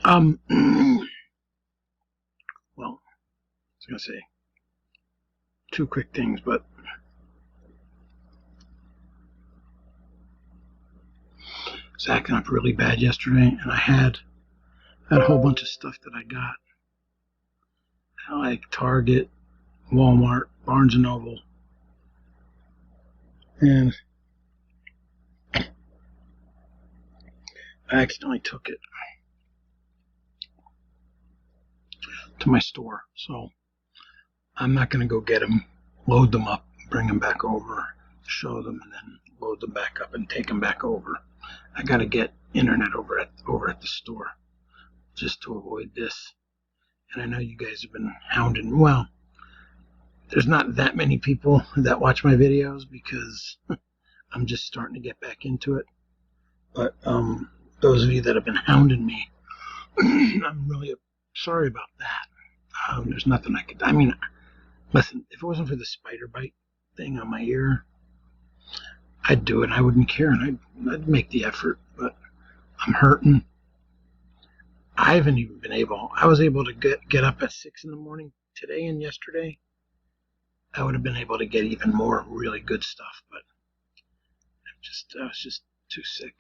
Well, I was gonna say two quick things, but I was acting up really bad yesterday, and I had a whole bunch of stuff that I got at like Target, Walmart, Barnes and Noble, and I accidentally took it to my store, so I'm not going to go get them, load them up, bring them back over, show them, and then load them back up and take them back over. I got to get internet over at the store just to avoid this. And I know you guys have been hounding. Well, there's not that many people that watch my videos because I'm just starting to get back into it. But those of you that have been hounding me, I'm really sorry about that. There's nothing I could. I mean, listen, if it wasn't for the spider bite thing on my ear, I'd do it. I wouldn't care, and I'd make the effort. But I'm hurting. I haven't even been able. I was able to get up at 6 in the morning today and yesterday. I would have been able to get even more really good stuff, but I was just too sick.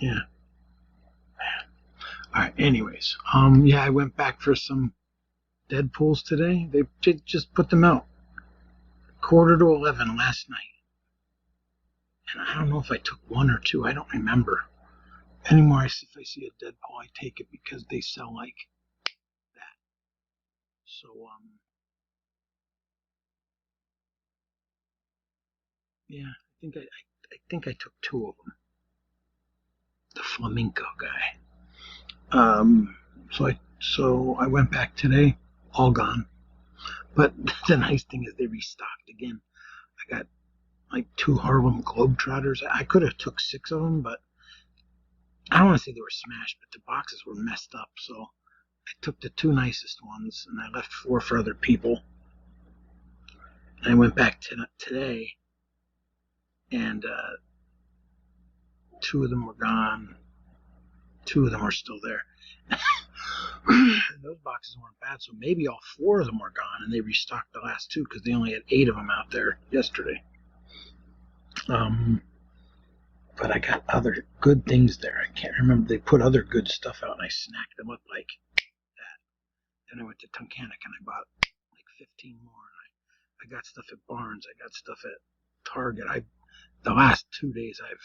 Yeah. All right. Anyways, yeah, I went back for some Deadpools today. They just put them out 10:45 last night, and I don't know if I took one or two. I don't remember anymore. If I see a Deadpool, I take it because they sell like that. So yeah, I think I took two of them. The flamenco guy. So I went back today, all gone. But the nice thing is they restocked again. I got like 2 Harlem Globetrotters. I could have took 6 of them, but I don't want to say they were smashed, but the boxes were messed up. So I took the 2 nicest ones, and I left 4 for other people. And I went back today, and 2 of them were gone. 2 of them are still there. Those boxes weren't bad, so maybe all 4 of them were gone, and they restocked the last 2 because they only had 8 of them out there yesterday. But I got other good things there. I can't remember. They put other good stuff out, and I snacked them up like that. Then I went to Tunkhannock, and I bought like 15 more. And I got stuff at Barnes. I got stuff at Target. The last 2 days I've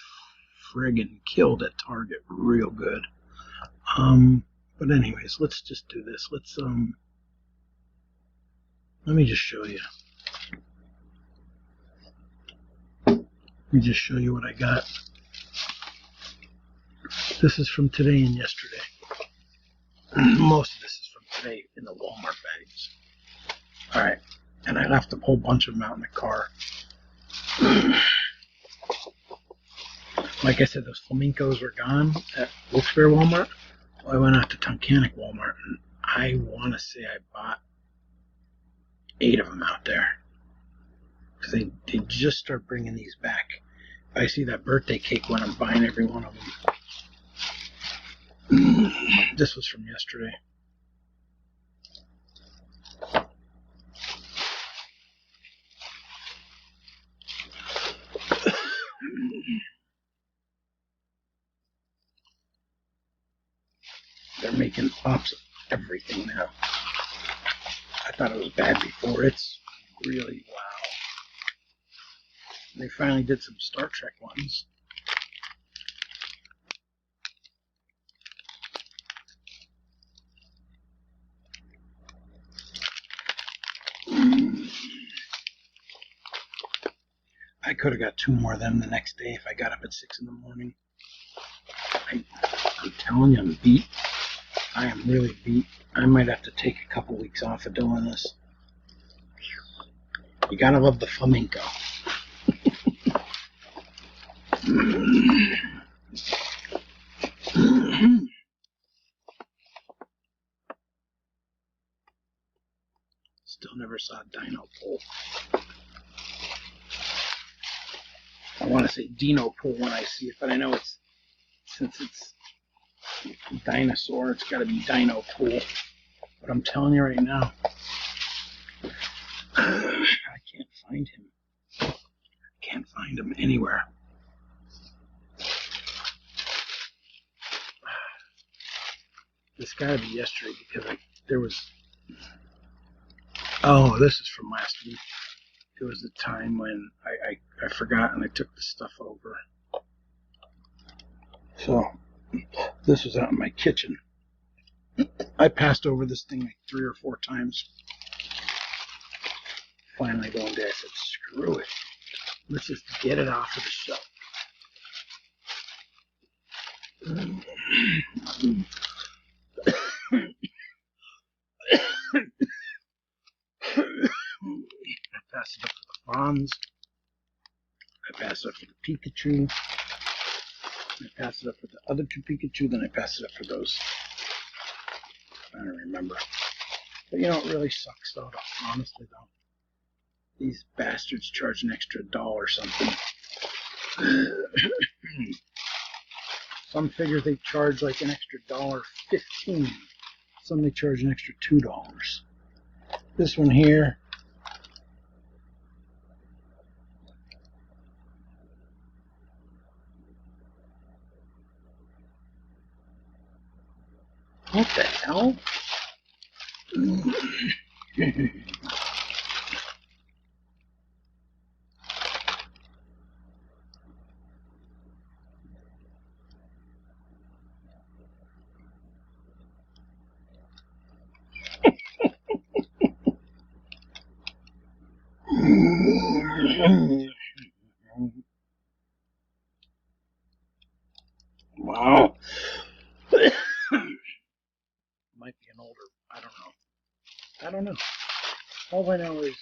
friggin' killed at Target real good. But anyways, let's just do this. Let me just show you. Let me just show you what I got. This is from today and yesterday. Most of this is from today in the Walmart bags. Alright, and I left a whole bunch of them out in the car. Like I said, those flamencos were gone at Wilkes-Barre Walmart. I went out to Tunkhannock Walmart, and I want to say I bought 8 of them out there. Because they just start bringing these back. If I see that birthday cake one, I'm buying every one of them. This was from yesterday. They're making pops of everything now. I thought it was bad before. It's really wow. And they finally did some Star Trek ones. I could have got 2 more of them the next day if I got up at 6 in the morning. I'm telling you, I'm beat. I am really beat. I might have to take a couple weeks off of doing this. You gotta love the flamenco. Still never saw Dino Pool. I want to say Dino Pool when I see it, but I know since it's Dinosaur. It's got to be Dino Pool. But I'm telling you right now, I can't find him. I can't find him anywhere. This got to be yesterday because there was. Oh, this is from last week. It was the time when I forgot and I took the stuff over. So this was out in my kitchen. I passed over this thing like 3 or 4 times. Finally one day I said, screw it. Let's just get it off of the shelf. I passed it up for the Fonz. I passed it up for the Pikachu. I passed it up for the other 2 Pikachu. Then I passed it up for those. I don't remember. But you know, it really sucks though, honestly though. These bastards charge an extra $1 something. Some figure they charge like an extra $1.15. Some they charge an extra $2. This one here, what the hell? Wow. Might be an older, I don't know. I don't know. All I know is,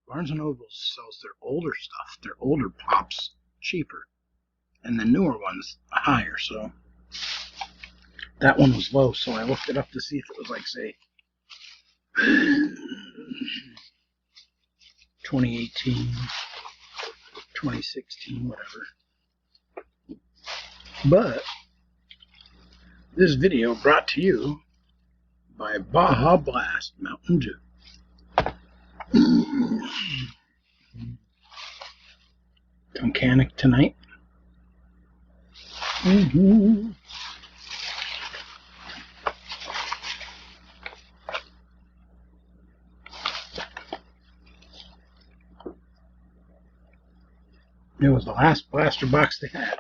Barnes & Noble sells their older stuff, their older pops, cheaper. And the newer ones higher, so that one was low, so I looked it up to see if it was like, say, 2018, 2016, whatever. But this video brought to you by Baja Blast Mountain Dew. Tuncanic tonight. It was the last blaster box they had.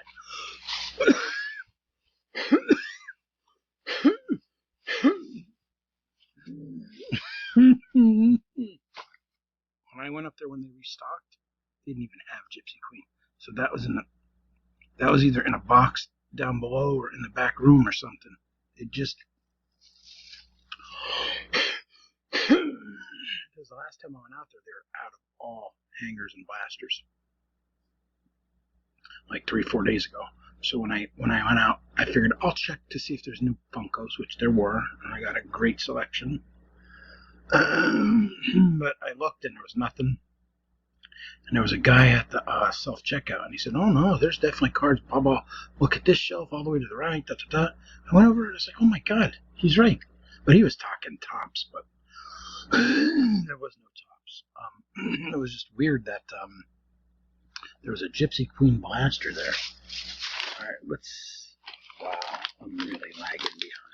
When I went up there when they restocked, they didn't even have Gypsy Queen. So that was either in a box down below or in the back room or something. It just because the last time I went out there, they were out of all hangers and blasters. Like 3-4 days ago. So when I went out, I figured I'll check to see if there's new Funkos, which there were, and I got a great selection. But I looked and there was nothing. And there was a guy at the self-checkout, and he said, "Oh no, there's definitely cards. Blah blah. Look at this shelf all the way to the right." Da da da. I went over and I was like, "Oh my God, he's right." But he was talking tops, but there was no tops. It was just weird that there was a Gypsy Queen blaster there. All right, let's. Wow, I'm really lagging behind.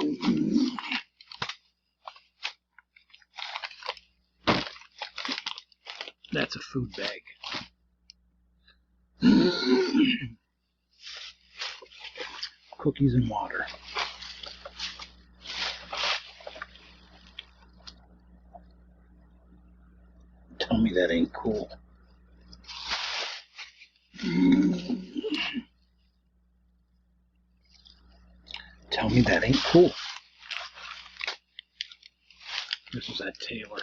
Okay. That's a food bag. Cookies and water. Tell me that ain't cool. Tell me that ain't cool. This was at Taylor.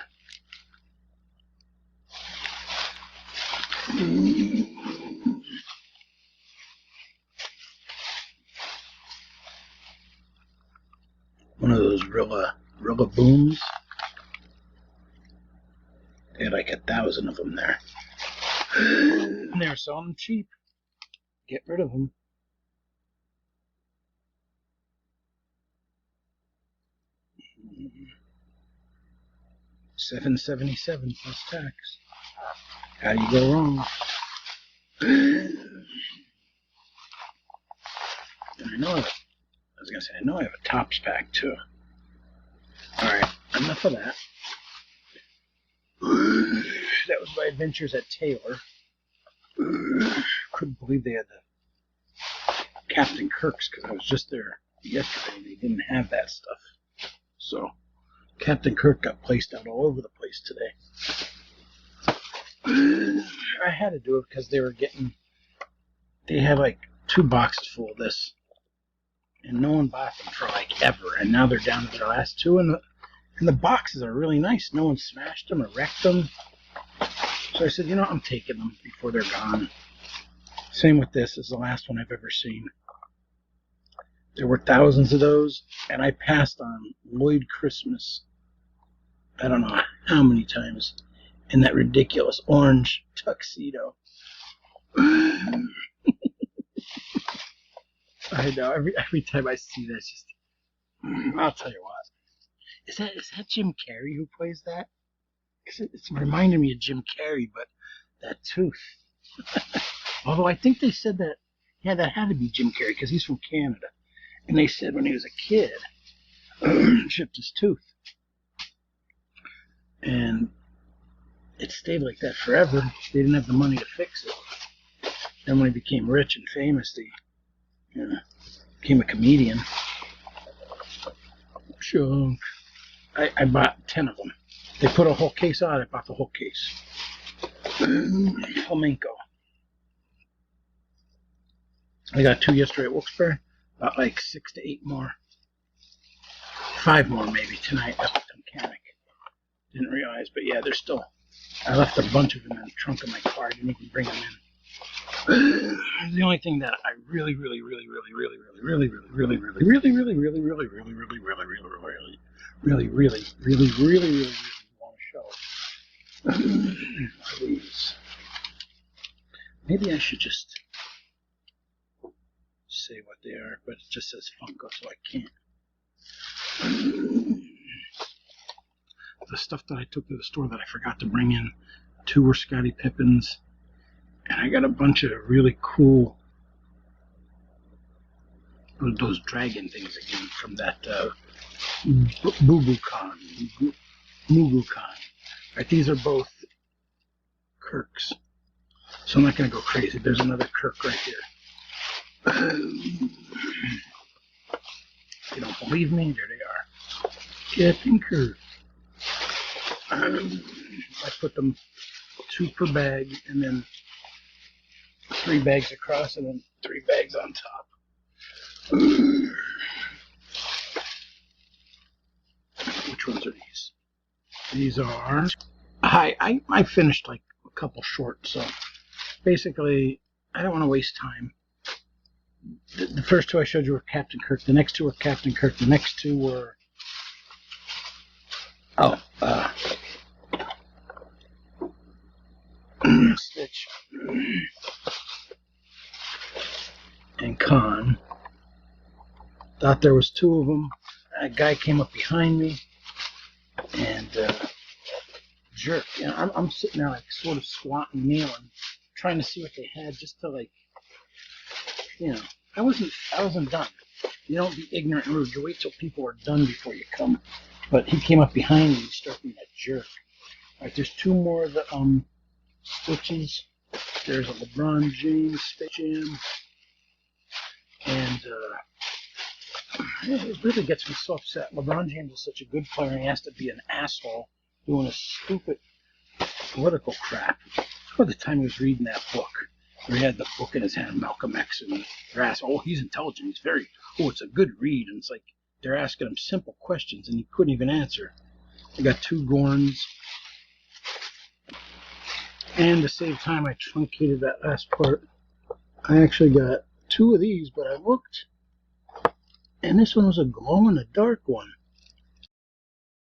One of those Rilla booms. They had like 1,000 of them there. And they were selling them cheap. Get rid of them. $777 plus tax. How do you go wrong? And I know I know I have a Tops pack too. Alright, enough of that. That was my adventures at Taylor. Couldn't believe they had the Captain Kirk's, because I was just there yesterday and they didn't have that stuff. So Captain Kirk got placed out all over the place today. I had to do it because they had like 2 boxes full of this, and no one bought them for like ever, and now they're down to their last 2, and the boxes are really nice. No one smashed them or wrecked them. So I said, you know, I'm taking them before they're gone. Same with this. It's the last one I've ever seen. There were thousands of those, and I passed on Lloyd Christmas I don't know how many times in that ridiculous orange tuxedo. I know, every time I see that, it's just, I'll tell you what. Is that Jim Carrey who plays that? Because it's reminding me of Jim Carrey, but that tooth. Although I think they said that, yeah, that had to be Jim Carrey because he's from Canada. And they said when he was a kid, chipped his tooth. And it stayed like that forever. They didn't have the money to fix it. Then when he became rich and famous, they became a comedian. Junk. I bought 10 of them. They put a whole case out. I bought the whole case. Flamenco. I got 2 yesterday at Wilkes-Barre. About like 6 to 8 more. 5 more maybe tonight up at the mechanic. Didn't realize, but yeah, they're still. I left a bunch of them in the trunk of my car. I didn't even bring them in. The only thing that I really want to show are these. Maybe I should just say what they are, but it just says Funko, so I can't. The stuff that I took to the store that I forgot to bring in. 2 were Scottie Pippins, and I got a bunch of really cool those dragon things again from that Mugucon. Right, these are both Kirks, so I'm not going to go crazy. There's another Kirk right here. If you don't believe me, there they are. Captain Kirk. I put them 2 per bag, and then 3 bags across, and then 3 bags on top. Which ones are these? These are. I finished like a couple short, so basically I don't want to waste time. The first 2 I showed you were Captain Kirk. The next 2 were Captain Kirk. The next 2 were Stitch and Khan. Thought there was 2 of them. A guy came up behind me and jerked. You know, I'm sitting there like sort of squatting, kneeling, trying to see what they had, just to like, you know, I wasn't done. You don't be ignorant and rude. You wait till people are done before you come. But he came up behind me and started being a jerk. All right, there's 2 more of the Stitches. There's a LeBron James Stitch Jam. And it really gets me so upset. LeBron James is such a good player, and he has to be an asshole doing a stupid political crap. By the time he was reading that book, where he had the book in his hand, Malcolm X, and they're asking, oh, he's intelligent, he's very, it's a good read. And it's like, they're asking him simple questions, and he couldn't even answer. I got 2 Gorns. And to save time, I truncated that last part. I actually got 2 of these, but I looked, and this one was a glow-in-the-dark one.